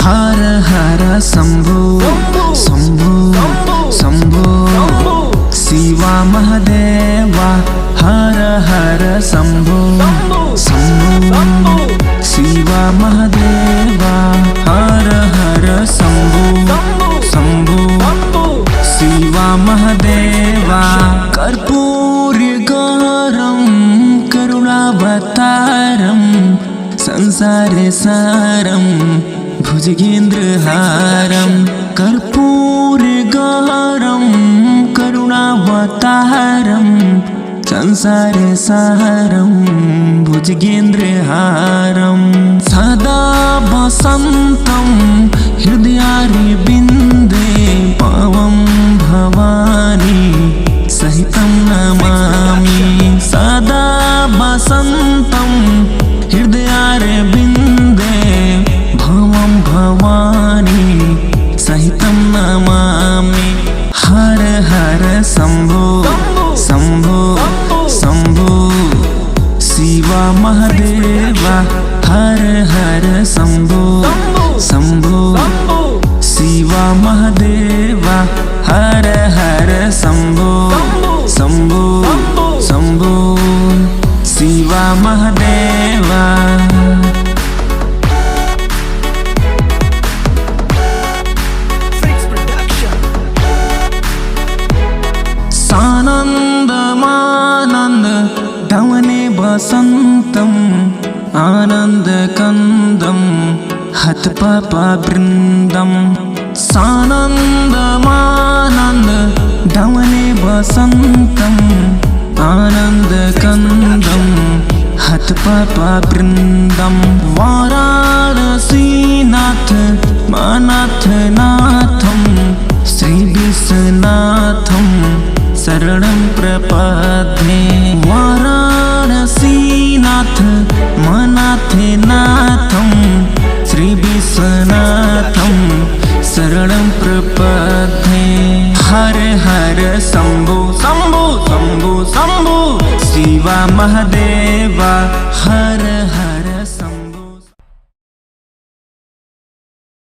हर हर शंभो शंभो शंभो शिवा महादेवा हर हर शंभो शंभो शिवा महादेवा हर हर शंभो शंभो शिवा महादेवा कर्पूरी गौरम करुणावतारम संसारे सारम भुजगेन्द्रहारम कर्पूरी गौरम करुणावतारम संसारे सारम भुजगेन्द्रहारम सदा वसन्तं हृदयारविन्दे पावं भवानी सहितं नमामि सदा वसन्तं हृदयारविन्दे भवं भवानी सहितं नमामि हर हर शंभो शंभो शंभो शिवा महादेवा हर हर शंभो शंभो शिवा महादेवा हर हर शंभो शंभो शंभो शिवा महादेवा सानन्दमानन्द धवने वसन्तं आनन्दकन्दं हतपापवृन्दं सानन्दमानन्द धवने वसन्तं आनन्दकन्दं हतपापवृन्दं वाराणसीनाथ मानाथनाथं श्रीविश्वनाथं शरणं प्रपद्ये वाराणसीनाथ मनाथनाथं श्रीविश्वनाथं शरणं प्रपद्ये हर हर शंभो शंभो शंभो शंभो शिवा महादेवा हर